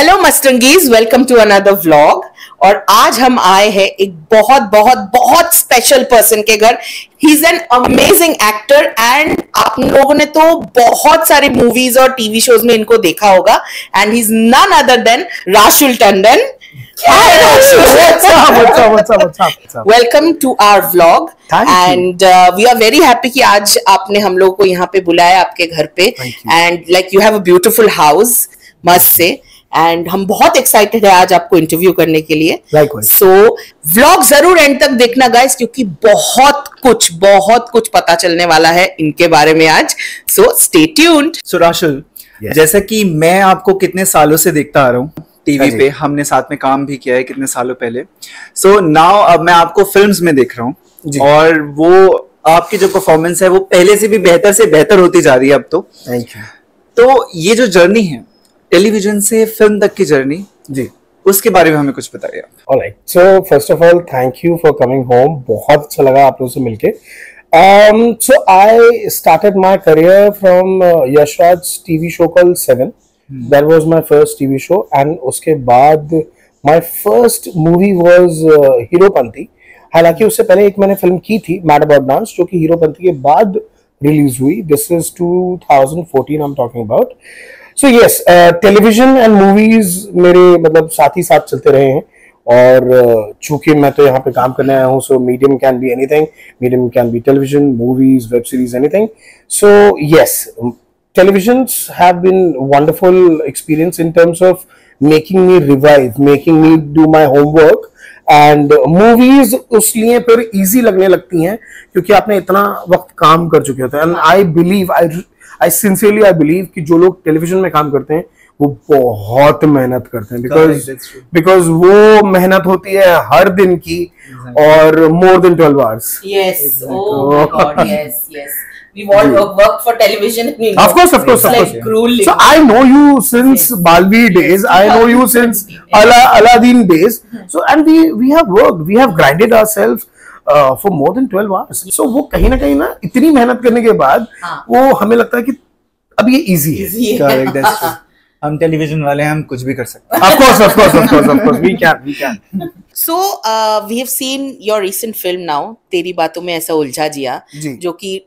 Hello मस्टंगीज, welcome to another vlog. और आज हम आए हैं एक बहुत बहुत बहुत स्पेशल पर्सन के घर। He is an amazing actor and आप लोगों ने तो बहुत सारे मूवीज और टीवी शोज में इनको देखा होगा। And he is none other than Rashul Tandon. Welcome to our vlog and we are very happy कि आज आपने हम लोगों को यहाँ पे बुलाया आपके घर पे। And like you have a beautiful house, मस्त से। एंड हम बहुत एक्साइटेड है आज आपको इंटरव्यू करने के लिए। सो व्लॉग जरूर एंड तक देखना गाइस, क्योंकि बहुत कुछ पता चलने वाला है इनके बारे में आज। So stay tuned. सो राशुल, जैसा कि मैं आपको कितने सालों से देखता आ रहा हूँ टीवी पे, हमने साथ में काम भी किया है कितने सालों पहले। सो नाउ अब मैं आपको फिल्म्स में देख रहा हूँ और वो आपकी जो परफॉर्मेंस है वो पहले से भी बेहतर से बेहतर होती जा रही है अब तो। Thank you. तो ये जो जर्नी है टेलीविजन से फिल्म तक की जर्नी जी, उसके बारे में हमें कुछ बताइए। Alright, so first of all thank you for coming home. बहुत अच्छा लगा आप लोगों से मिलके। So I started my career from Yashraj TV show called 7। That was my first TV show and उसके बाद my first movie was Heropanti. हालांकि उससे पहले एक मैंने फिल्म की थी मैड अबाउट डांस, जो कि हीरोपंती के बाद रिलीज हुई। This is 2014 I am talking about. So yes, television and movies मेरे मतलब साथ ही साथ चलते रहे हैं। और चूंकि मैं तो यहाँ पे काम करने आया हूँ, so medium can be anything. Medium can be television, movies, web series, anything. So yes, televisions have been wonderful experience in terms of making me revive, making me do my homework. And movies उसलिए फिर easy लगने लगती हैं क्योंकि आपने इतना वक्त काम कर चुके होते हैं। And I believe, I sincerely I believe कि जो लोग टेलीविजन में काम करते हैं वो बहुत मेहनत करते हैं, because वो मेहनत होती है हर दिन की और more than 12 hours. Yes, oh my God, yes. We've all worked for television. Of course. Like grueling. So I know you since Balvi days. I know you since Aladdin days. So and we have worked. We have grinded ourselves for more than 12 hours. So वो कहीं ना इतनी मेहनत करने के बाद वो हमें लगता है कि अब ये easy है। Correct, that's true. हम टेलीविजन वाले हैं, हम कुछ भी कर सकते हैं। Of course, we can. So we have seen your recent film now, तेरी बातों में ऐसा उलझा जिया, जो कि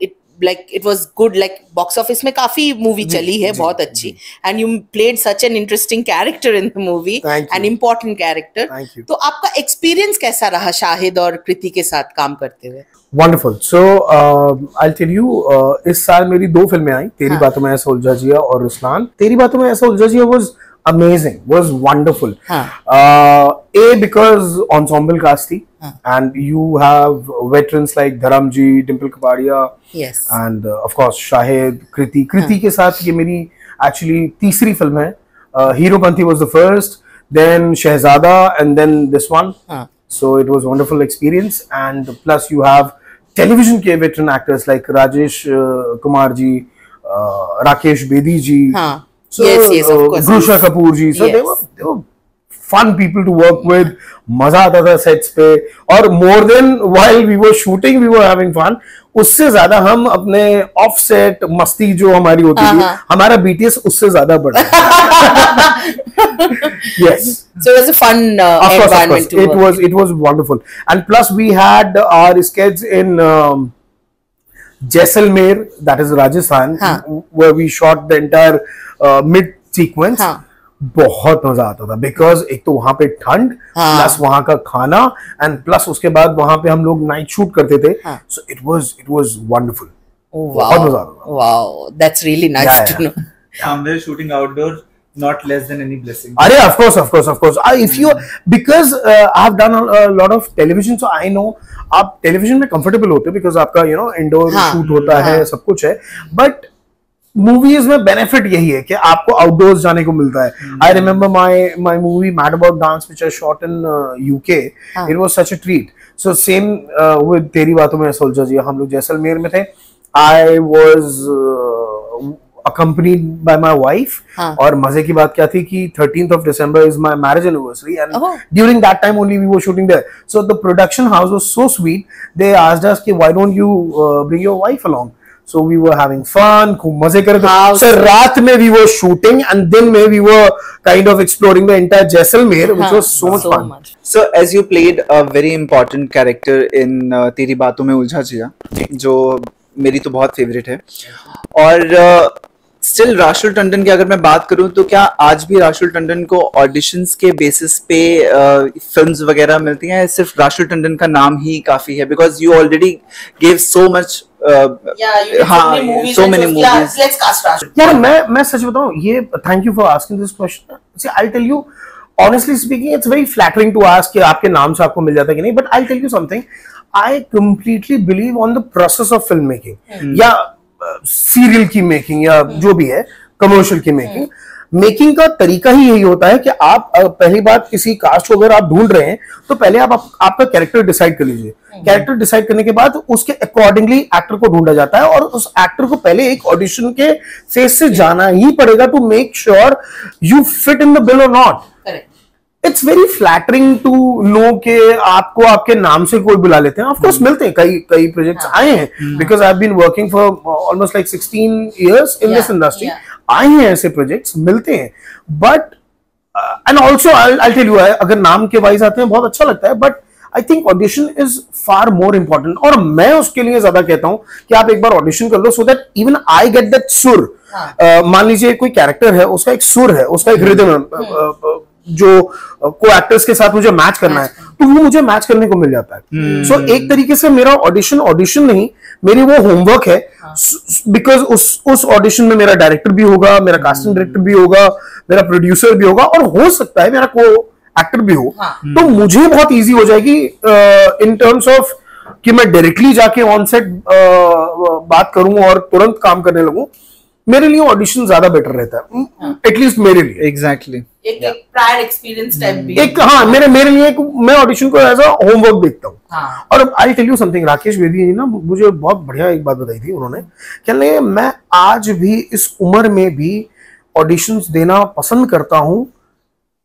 it was good, like box office में काफी मूवी चली है, बहुत अच्छी। and you played such an interesting character in the movie, an important character. तो आपका एक्सपीरियंस कैसा रहा शाहिद और कृति के साथ काम करते हुए? Wonderful. So I'll tell you, इस साल मेरी 2 फिल्में आई, तेरी बातों में ऐसा उलझा जिया और रुस्लान। तेरी बातों में ऐसा उलझा जिया was amazing, was wonderful. Because ensemble cast थी, and you have veterans like Dharamji, Dimple Kapadia, yes, and of course Shahid, Kriti के साथ ये मेरी actually तीसरी फिल्म है। Heropanthy was the first, then Shehzada, and then this one. So it was a wonderful experience, and plus you have television के veteran actors like Rajesh Kumar ji, Rakesh Bedi ji. So, yes, of course. Grusha Kapoor ji. So they were fun people to work with. मजा आता था sets पे, और more than while we were shooting we were having fun. उससे ज्यादा हम अपने of set मस्ती जो हमारी होती थी, हमारा BTS उससे ज्यादा बढ़ा। Yes. So it was a fun environment to work. It was wonderful, and plus we had our sketch in Jaisalmer, that is Rajasthan, where we shot the entire mid sequence. बहुत मजा आता था, because एक तो वहां पे ठंड, plus वहां का खाना, एंड प्लस उसके बाद वहां पे हम लोग नाइट शूट करते थे। So it was wonderful. बहुत मजा आता था। Wow, that's really nice to know. Somewhere shooting outdoor, not less than any blessing. अरे of course. If you because I have done a lot of television, so I know आप television में comfortable होते हो, because आपका indoor shoot होता है, सब कुछ है। बट मूवीज में बेनिफिट यही है कि आपको आउटडोर्स जाने को मिलता है। I remember my movie mad about dance which I shot in UK. It was such a treat. So same with तेरी बातों में ऐसा उलझा जिया, हम लोग जैसलमेर में थे। I was accompanied by my wife. और मजे की बात क्या थी कि 13th of December is my marriage anniversary, and during that time only we were shooting there. So the production house was so sweet. They asked us कि why don't you bring your wife along? So we were having fun, खूब मजे कर रहे थे. So रात में we were shooting and दिन में we were kind of exploring the entire Jaisalmer, which was so much fun. So as you played a very important character in तेरी बातों में उलझा जिया, जो मेरी तो बहुत फेवरेट है, और स्टिल राशुल टंडन की अगर मैं बात करूं तो क्या आज भी राशुल टंडन को ऑडिशंस के बेसिस पे फिल्म्स वगैरह मिलती हैं? सिर्फ राशुल टंडन का नाम ही काफी है, because you already gave so much so many movies. Let's cast Rashul. यार मैं सच बताऊं, ये thank you for asking this question. See, I'll tell you honestly speaking, it's very flattering to ask कि आपके नाम से आपको मिल जाता है कि नहीं, but I'll tell you something. I completely believe on the process of filmmaking. या सीरियल की मेकिंग या जो भी है कमर्शियल की मेकिंग का तरीका ही यही होता है कि आप पहली बात किसी कास्ट को अगर आप ढूंढ रहे हैं तो पहले आप आपका कैरेक्टर डिसाइड कर लीजिए. कैरेक्टर डिसाइड करने के बाद उसके अकॉर्डिंगली एक्टर को ढूंढा जाता है, और उस एक्टर को पहले एक ऑडिशन के फेस से जाना ही पड़ेगा to make sure you fit in the bill और not. It's very flattering to know के आपको आपके नाम से कोई बुला लेते हैं. ऑफ कोर्स मिलते हैं, कई प्रोजेक्ट्स आए हैं, because I have been working for almost like 16 years in this industry. आए हैं ऐसे प्रोजेक्ट्स, मिलते हैं, but and also I tell you, अगर नाम के वाइज आते हैं बहुत अच्छा लगता है, but I think audition is far more important. और मैं उसके लिए ज्यादा कहता हूं कि आप एक बार ऑडिशन कर लो, so that even I get that sur. मान लीजिए कोई कैरेक्टर है, उसका एक सुर है, उसका एक रिदम है जो को एक्टर्स के साथ मुझे मैच करना है, तो वो मुझे मैच करने को मिल जाता है. सो एक तरीके से मेरा ऑडिशन नहीं, मेरी वो होमवर्क है, बिकॉज उस ऑडिशन में मेरा डायरेक्टर भी होगा, मेरा कास्टिंग डायरेक्टर भी होगा, मेरा प्रोड्यूसर भी होगा, और हो सकता है मेरा को एक्टर भी हो. तो मुझे बहुत इजी हो जाएगी इन टर्म्स ऑफ कि मैं डायरेक्टली जाके ऑन सेट बात करूं और तुरंत काम करने लगूं. मेरे लिए ऑडिशन ज्यादा बेटर रहता है, एटलीस्ट मेरे लिए. एग्जैक्टली. एक प्रायर एक्सपीरियंस टाइप भी एक, हाँ, मेरे लिए मैं ऑडिशन को एज अ होमवर्क देखता हूँ. और I tell you something, Rakesh Bedi ji ना मुझे बहुत बढ़िया एक बात बताई थी उन्होंने, कहने मैं आज भी इस उम्र में भी ऑडिशंस देना पसंद करता हूँ,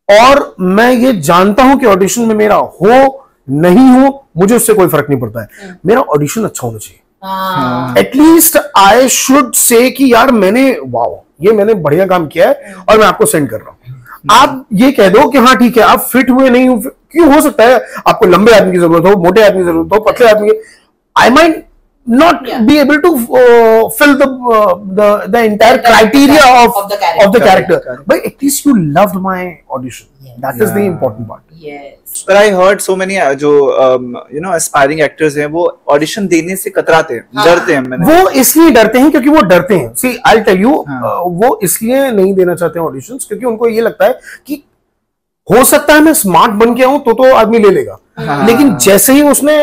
और मैं ये जानता हूं कि ऑडिशन में मेरा हो नहीं हो मुझे उससे कोई फर्क नहीं पड़ता है, मेरा ऑडिशन अच्छा होना चाहिए. एटलीस्ट आई शुड से कि यार मैंने बढ़िया काम किया है और मैं आपको सेंड कर रहा हूं. आप ये कह दो कि हाँ ठीक है आप फिट हुए नहीं, क्यों हो सकता है आपको लंबे आदमी की जरूरत हो, मोटे आदमी की जरूरत हो, पतले आदमी की, I might not be able to fill the entire criteria of the character, but at least you loved my audition. That is the important part. Yes. But I heard so many जो aspiring actors हैं वो audition देने से कतराते हैं, डरते हैं. वो इसलिए डरते हैं क्योंकि वो डरते हैं. See, I'll tell you, वो इसलिए नहीं देना चाहते हैं auditions क्योंकि उनको ये लगता है कि हो सकता है मैं स्मार्ट बन के आऊं तो आदमी ले लेगा, लेकिन जैसे ही उसने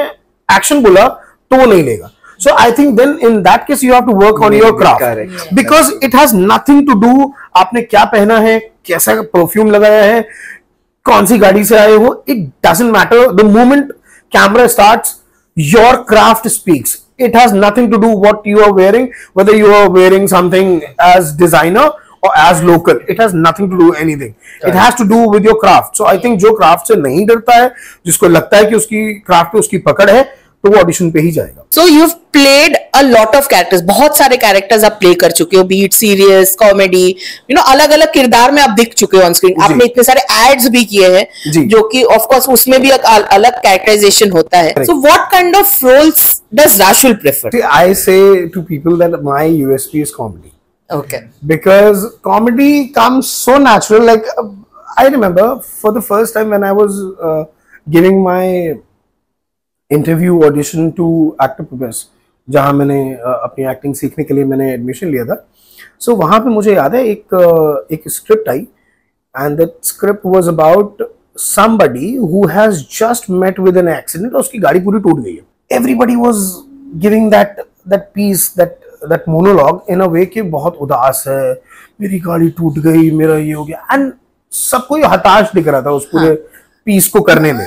एक्शन बोला तो वो नहीं लेगा. So I think then in that case you have to work on your craft, because it has nothing to do आपने क्या पहना है, कैसा परफ्यूम लगाया है, कौन सी गाड़ी से आए हो, it doesn't matter. The moment camera starts, your craft speaks. It has nothing to do what you are wearing, whether you are wearing something as designer or as local. It has nothing to do anything. It has to do with your craft. So I think जो craft से नहीं डरता है, जिसको लगता है कि उसकी craft पे उसकी पकड़ है, तो वो ऑडिशन पे ही जाएगा. So you've played a lot of characters, बहुत सारे कैरेक्टर्स आप प्ले कर चुके हो, बीट सीरियस, कॉमेडी, अलग अलग किरदार में आप दिख चुके हो ऑन स्क्रीन. आपने इतने सारे एड्स भी किए हैं जो कि ऑफ कोर्स उसमें भी एक अलग कैरेक्टराइजेशन होता है. So what kind of roles does Rashul prefer? See, I say to people that my USP is comedy. Okay. Because comedy comes so natural. Like I remember for the first time when I was giving my interview audition to actor progress, जहां मैंने अपनी acting सीखने के लिए मैंने admission लिया था. सो वहां पे मुझे याद है एक स्क्रिप्ट आई, and that script was about somebody who has just met with an accident, और उसकी गाड़ी पूरी टूट गई है. Everybody was giving that piece, that monologue in a way कि बहुत उदास है, मेरी गाड़ी टूट गई, मेरा ये हो गया, एंड सबको ये हताश दिख रहा था उस पूरे पीस को करने में.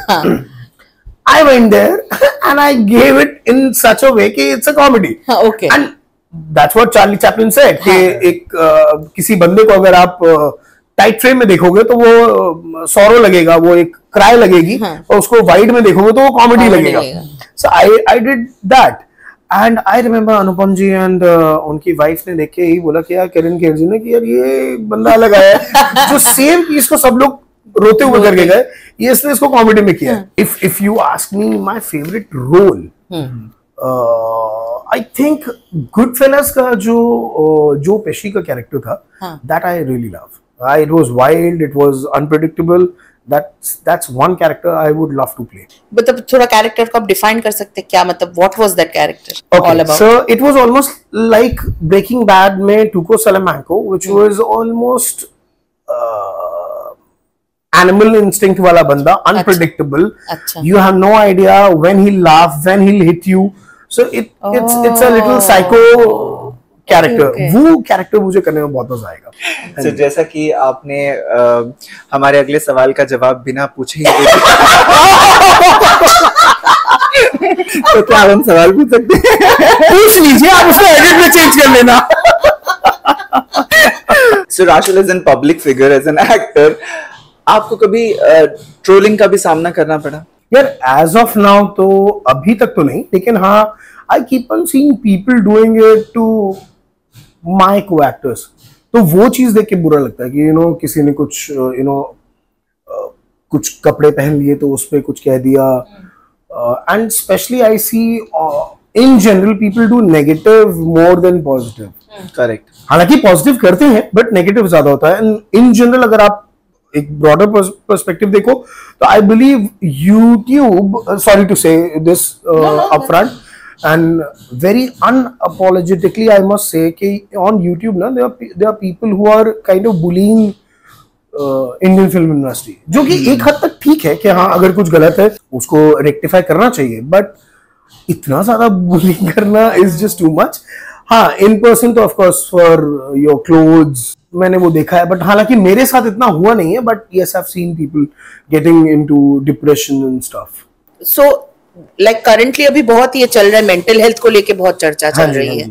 I went there and I gave it in such a way कि it's a comedy. Okay. And that's what Charlie Chaplin said कि एक किसी बंदे को अगर आप टाइट फ्रेम में देखोगे तो वो सॉरो लगेगा, वो एक क्राई लगेगी, और उसको वाइड में देखोगे तो वो कॉमेडी लगेगा. So I did that, and I remember Anupam ji and उनकी वाइफ ने देख के ही बोला कि यार किरण खेर जी ने कि यार ये बंदा अलग आया है जो सेम पीस को सब लोग रोते हुए करके गए, ये इसने इसको कॉमेडी में किया। If you ask me my favourite role, I think Goodfellas का जो पेशी का कैरेक्टर था, that I really love. It was wild, it was unpredictable. That's one character I would love to play. मतलब थोड़ा character को आप define कर सकते हैं क्या, मतलब what was that character all about? So it was almost like Breaking Bad में Tuco Salamanca, which was almost animal instinct वाला बंदा, unpredictable. You have no idea when he'll laugh, when he'll hit you. So it's a little psycho character. वो character मुझे करने में बहुत मजा आएगा। So, जैसा कि आपने हमारे अगले सवाल का जवाब बिना पूछे ही तो क्या हम सवाल पूछ सकते हैं? पूछ लीजिए, आप उसको एडिट में चेंज कर लेना। So Rashul is a public figure, as an actor, आपको कभी ट्रोलिंग का भी सामना करना पड़ा? यार एज ऑफ नाउ तो अभी तक तो नहीं, लेकिन हाँ I keep on seeing people doing it to my co-actors, तो वो चीज देख के बुरा लगता है कि किसी ने कुछ कुछ कपड़े पहन लिए तो उस पर कुछ कह दिया, and specially I see in general people do negative more than positive. Correct. हालांकि पॉजिटिव करते हैं बट नेगेटिव ज्यादा होता है। एंड इन जनरल अगर आप एक ब्रॉडर पर्सपेक्टिव देखो तो I believe YouTube, sorry to say this upfront, and very unapologetically I must say कि on YouTube ना there are people who are kind of bullying Indian film industry, जो कि एक हद तक ठीक है कि हाँ अगर कुछ गलत है उसको रेक्टिफाई करना चाहिए, बट इतना ज्यादा बुलिंग करना is just too much। हाँ इन पर्सन तो of course for your clothes मैंने वो देखा है, बट हालांकि मेरे साथ इतना हुआ नहीं है, but yes I've seen people getting into depression and stuff। So like currently अभी बहुत ये चल रहा है, मेंटल हेल्थ को लेके बहुत चर्चा चल रही है।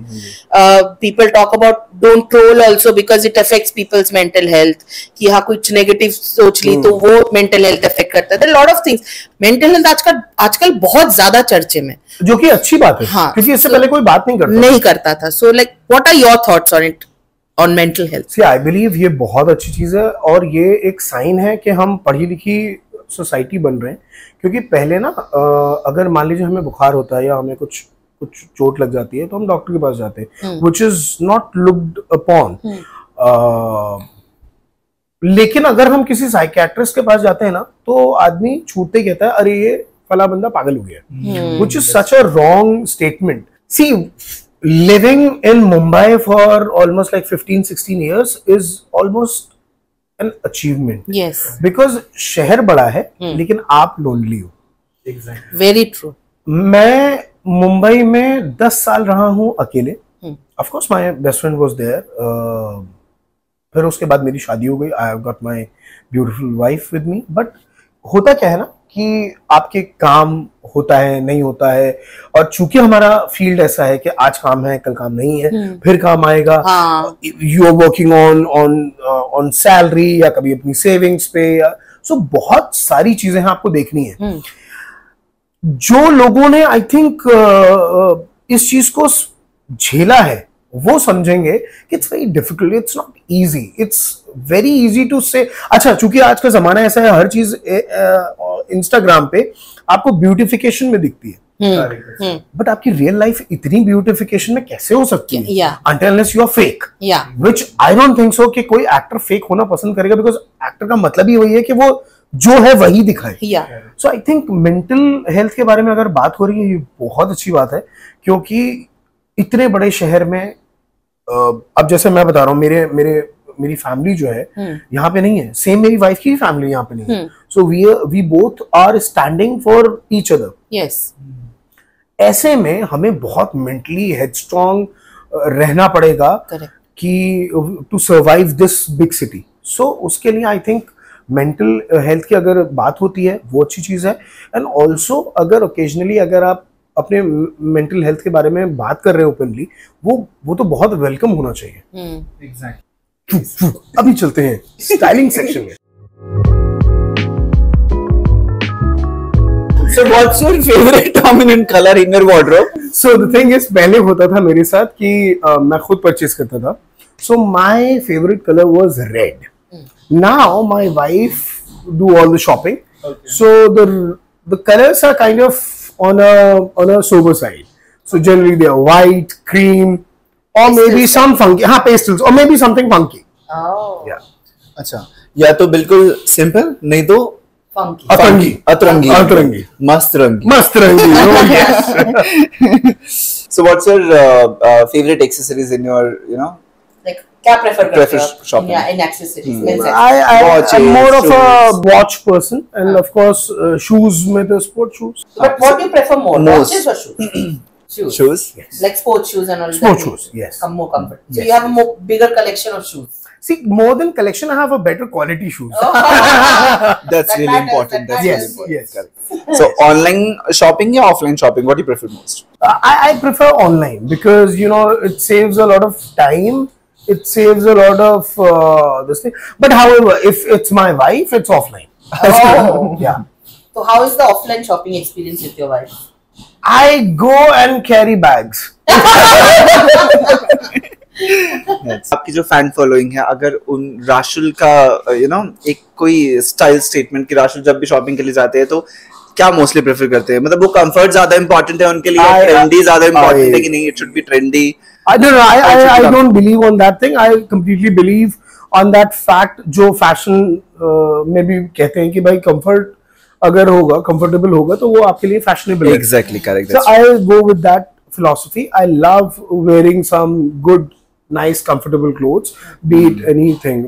People talk about don't troll also because it affects people's mental health, कि हाँ कुछ नेगेटिव सोच ली तो वो मेंटल हेल्थ अफेक्ट करता है। Lot of things, mental health आजकल बहुत ज्यादा चर्चे में, जो कि अच्छी बात है। हाँ, क्योंकि इससे पहले कोई बात नहीं करता था। So like what are your thoughts on it, on mental health? See I believe ये बहुत अच्छी चीज है और ये एक साइन है कि हम पढ़ी लिखी सोसाइटी बन रहे हैं। क्योंकि पहले ना अगर मान लीजिए हमें बुखार होता है या हमें कुछ चोट लग जाती है तो हम डॉक्टर के पास जाते हैं, which is not looked upon. लेकिन अगर हम किसी साइकियाट्रिस्ट के पास जाते हैं ना तो आदमी छूटते कहता है अरे ये फला बंदा पागल हो गया, which is such a wrong statement. See living in Mumbai for almost like 15-16 years is almost an achievement, yes, because शहर बड़ा है लेकिन आप लोनली हो। Exactly. Very true. मैं मुंबई में 10 साल रहा हूँ अकेले। Of course my best friend was there. फिर उसके बाद मेरी शादी हो गई। I have got my beautiful wife with me. But होता क्या है ना कि आपके काम होता है नहीं होता है, और चूंकि हमारा फील्ड ऐसा है कि आज काम है कल काम नहीं है, फिर काम आएगा। You are working on salary या कभी अपनी सेविंग्स पे, सो बहुत सारी चीजें हैं आपको देखनी है। जो लोगों ने आई थिंक इस चीज को झेला है वो समझेंगे कि it's very difficult, it's not easy, it's very easy to say. अच्छा, चूंकि आज का जमाना ऐसा है, हर चीज इंस्टाग्राम पे आपको ब्यूटिफिकेशन में दिखती है, बट आपकी रियल लाइफ इतनी ब्यूटिफिकेशन में कैसे हो सकती है until unless you are fake, which I don't think so कि कोई एक्टर फेक होना पसंद करेगा, बिकॉज एक्टर का मतलब ही वही है कि वो जो है वही दिखाए। सो आई थिंक मेंटल हेल्थ के बारे में अगर बात हो रही है, ये बहुत अच्छी बात है, क्योंकि इतने बड़े शहर में अब जैसे मैं बता रहा हूँ, मेरी फैमिली जो है यहाँ पे नहीं है, सेम मेरी वाइफ की फैमिली यहाँ पे नहीं है। So we both are standing for each other. Yes, ऐसे में हमें बहुत मेंटली हेडस्ट्रॉन्ग रहना पड़ेगा कि to survive this big city. So उसके लिए आई थिंक मेंटल हेल्थ की अगर बात होती है वो अच्छी चीज है। एंड ऑल्सो अगर ओकेजनली अगर आप अपने मेंटल हेल्थ के बारे में बात कर रहे हैं ओपनली, वो तो बहुत वेलकम होना चाहिए। एग्जैक्टली। अभी चलते हैं स्टाइलिंग सेक्शन में। So what's your favorite dominant color in your wardrobe? So the thing is, पहले होता था मेरे साथ कि मैं खुद परचेज करता था. So my favorite color was red. Now my wife do all the shopping. Okay. So the colors are kind of on a sober side. So generally they are white, cream, or maybe some funky. हाँ, pastels, or maybe something funky. Oh. Yeah. अच्छा, या तो बिल्कुल simple, नहीं तो अतरंगी, अतरंगी, मस्त रंगी. Oh, yes. So what's your favorite accessories in your, like क्या prefer shopping? Yeah, in accessories. I'm more of a watch person, and of course shoes में तो sport shoes. But what do you prefer more, watches or shoes? Shoes. Yes. Like sports shoes and all. Sport shoes, yes. More comfort. So you have a more bigger collection of shoes. See, more than collection, I have a better quality shoes. Oh. That's really important. That's yes, really important. Yes. Correct. So online shopping or offline shopping? What do you prefer most? I prefer online because it saves a lot of time. It saves a lot of this thing. But however, if it's my wife, it's offline. Oh. Yeah. So how is the offline shopping experience with your wife? I go and carry bags. आपकी जो fan following है, अगर उन राशुल का एक कोई style statement कि राशुल जब भी शॉपिंग के लिए जाते हैं तो क्या मोस्टली प्रेफर करते हैं? मतलब वो कंफर्ट ज्यादा इंपॉर्टेंट है उनके लिए, ट्रेंडी ज्यादा इंपॉर्टेंट है कि नहीं, it should be trendy? I don't believe on that thing. I completely believe on that fact जो फैशन में भी कहते हैं कि भाई कंफर्ट अगर होगा, कंफर्टेबल होगा तो वो आपके लिए फैशनेबल है. Exactly, correct. So I go with that philosophy. I love wearing some good, nice, comfortable clothes, be it anything,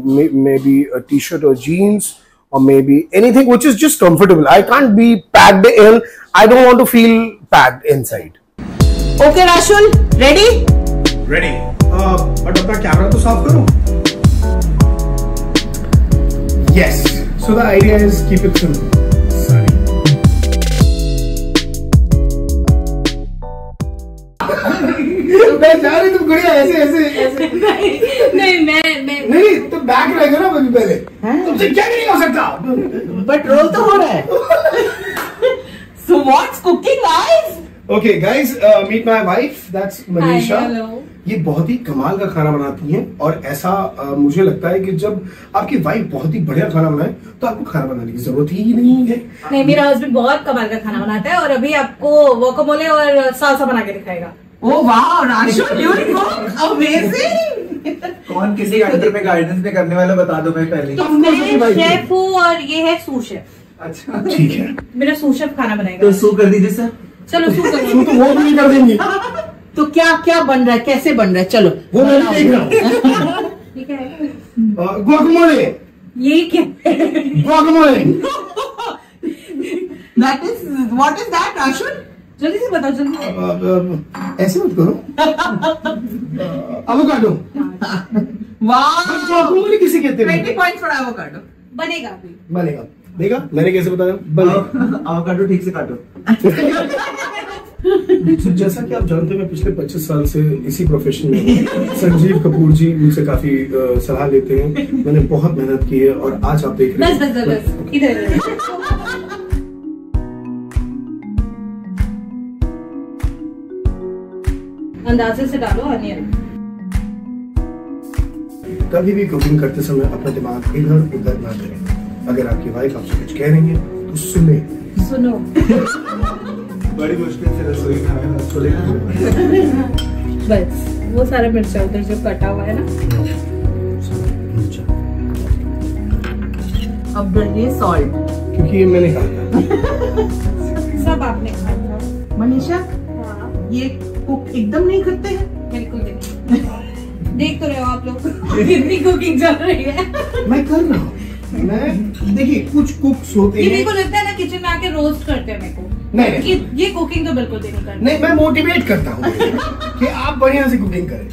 maybe a t-shirt or jeans, or maybe anything which is just comfortable. I can't be packed in. I don't want to feel packed inside. Okay, Rashul, ready? Ready. But अपना camera तो साफ करो. Yes. So the idea is keep it simple. मैं जा रही तुम गुड़िया ऐसे नहीं तो बैक रहेगा ना अभी पहले तुमसे क्या नहीं हो सकता बट रोल तो हो रहा है. So what's cooking, guys? Okay guys, meet my wife. That's Manisha. Hi, hello. ये बहुत ही कमाल का खाना बनाती हैं और ऐसा मुझे लगता है कि जब आपकी वाइफ बहुत ही बढ़िया खाना बनाए तो आपको खाना बनाने की जरूरत ही नहीं है. नहीं, मेरा हस्बैंड बहुत कमाल का खाना बनाता है और अभी आपको वोकामोले और सालसा बना के दिखाएगा. Oh wow, Rashul, you cook amazing. कौन किसी अंडर में गाइडेंस में करने वाला बता दो मैं पहले. मैं शेफ हूँ और ये है सू शेफ. अच्छा ठीक है. मेरा सू शेफ खाना बनाएगा. तो सू कर दीजिए सर. चलो सू कर. तो वो भी कर देंगी. तो क्या बन रहा है, कैसे बन रहा है? चलो वो मैं देख रहा हूँ. ठीक है. गुआकामोले. ये क्या? गुआकामोले. That is what is that, Rashul? जल्दी से बताओ जल्दी. ऐसे मत करो. एवोकाडो. Wow. गुआकामोले किसे कहते हैं? 20 points for avocado. बनेगा अभी. बनेगा. देखा मैंने कैसे बताया? एवोकाडो ठीक से काटो. तो जैसा कि आप जानते हैं मैं पिछले 25 साल से इसी प्रोफेशन में हूँ. संजीव कपूर जी मुझसे काफी सलाह लेते हैं. मैंने बहुत मेहनत की है और आज आप देख रहे हैं. बस इधर. अंदाजे से डालो अनियन. कभी भी कुकिंग करते समय अपना दिमाग इधर उधर ना करें. अगर आपकी वाइफ आपसे कुछ कह रही है तो सुनो. बड़ी मुश्किल से रसोई में छोले. बस वो सारा मिर्चा उधर जो कटा हुआ है ना. अब डालिए सॉल्ट क्योंकि ये मैंने कहा था. सब आपने खाया था. मनीषा, हाँ. ये कुक एकदम नहीं करते हैं. बिल्कुल नहीं. देख तो रहे हो आप लोग कितनी कुकिंग चल रही है. मैं कर रहा हूँ. मैं देखिए कुछ कुक्स होते हैं. मेरे को लगता है ना किचन में आके रोस्ट करते हैं मेरे को. नहीं. कि ये कुकिंग तो बिल्कुल भी नहीं करते. नहीं मैं मोटिवेट करता हूँ कि आप बढ़िया से कुकिंग करें.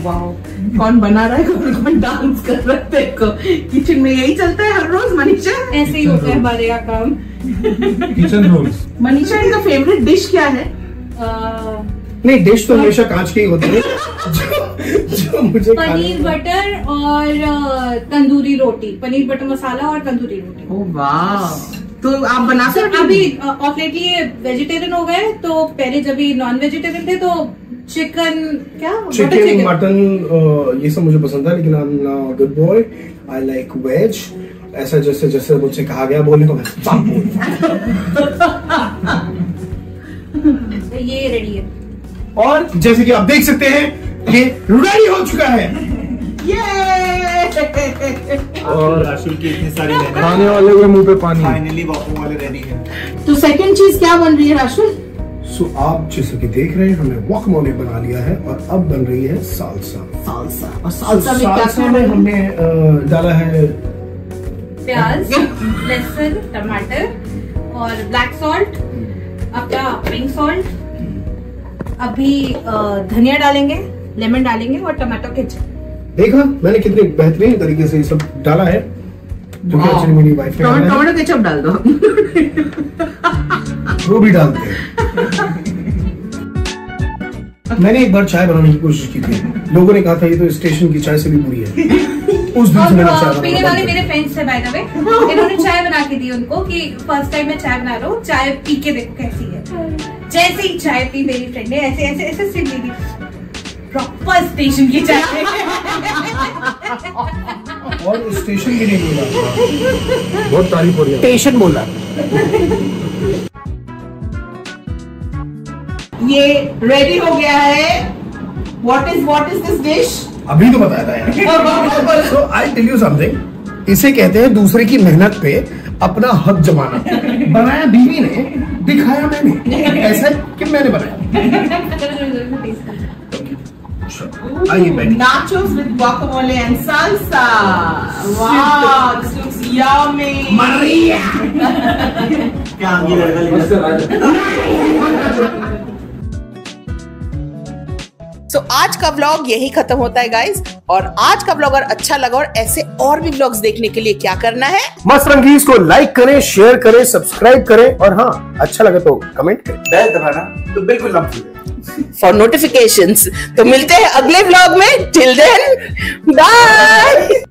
वाओ, कौन बना रहा है, कौन डांस कर रहा है. देखो किचन में यही चलता है हर रोज मनीषा. ऐसे ही होता है हमारे यहाँ काम. Kitchen roles. मनीषा, इनका फेवरेट डिश क्या है? नहीं, डिश तो हमेशा कांच की ही होती है जो मुझे पनीर बटर और तंदूरी रोटी, पनीर बटर मसाला और तंदूरी रोटी। ओह वाह, तो आप बना सकते अभी ऑफ लेटली वेजिटेरियन हो गए, तो पहले जब भी नॉन वेजिटेरियन थे तो चिकन मटन ये सब मुझे पसंद है, लेकिन I am now good boy, I like veg. ऐसा जैसे जैसे मुझसे कहा गया बोलने को मैं सब ये रेडी है। और जैसे कि आप देख सकते हैं ये रेडी हो चुका है। और राशुल की इतनी सारी खाने वाले हुए मुंह पे पानी। फाइनली वॉको वाले रेडी है। तो सेकंड चीज क्या बन रही है राशुल? सो आप जैसे कि देख रहे हैं हमने वॉकमोले बना लिया है और अब बन रही है सालसा। और सालसा में क्या में हमने डाला है प्याज, लहसुन, टमाटर और ब्लैक सॉल्ट, अपना पिंक सॉल्ट, अभी धनिया डालेंगे, लेमन डालेंगे और टमाटो केचप। देखा मैंने कितने बेहतरीन तरीके से ये सब डाला है। मेरी वाइफ ने टमाटो केचप डाल दो। वो भी डालते हैं। मैंने एक बार चाय बनाने की कोशिश की थी, लोगों ने कहा था ये तो स्टेशन की चाय से भी बुरी है। उस दिन से मैंने चाय पीने वाले मेरे फ्रेंड्स थे बाय द वे, इन्होंने चाय बना के दी उनको कि फर्स्ट टाइम मैं चाय बना रहा हूँ, चाय पी के देखो कैसी है। जैसे ही चाय पी मेरी फ्रेंड ने ऐसे ऐसे ऐसे सिप ली थी, प्रॉपर स्टेशन की चाय। और स्टेशन भी नहीं बोला, बहुत तारीफ हो रही है। स्टेशन बोला। ये रेडी हो गया है। What is this dish? अभी तो बताया था यार। So I'll tell you something. इसे कहते हैं दूसरे की मेहनत पे अपना हक जमाना। बनाया बीवी ने, दिखाया मैंने। ऐसा कि मैंने बनाया। आइए बैठिए। Nachos with guacamole and salsa. Wow, this looks yummy. Maria. क्या आगे लड़का So, आज का व्लॉग यही खत्म होता है गाइस। और आज का व्लॉग अगर अच्छा लगा और ऐसे और भी व्लॉग्स देखने के लिए क्या करना है? मस्त रंगीज को लाइक करें, शेयर करें, सब्सक्राइब करें और हाँ अच्छा लगे तो कमेंट करें। बेल दबाना तो बिल्कुल ना भूलें फॉर नोटिफिकेशंस। तो मिलते हैं अगले व्लॉग में। Till then bye.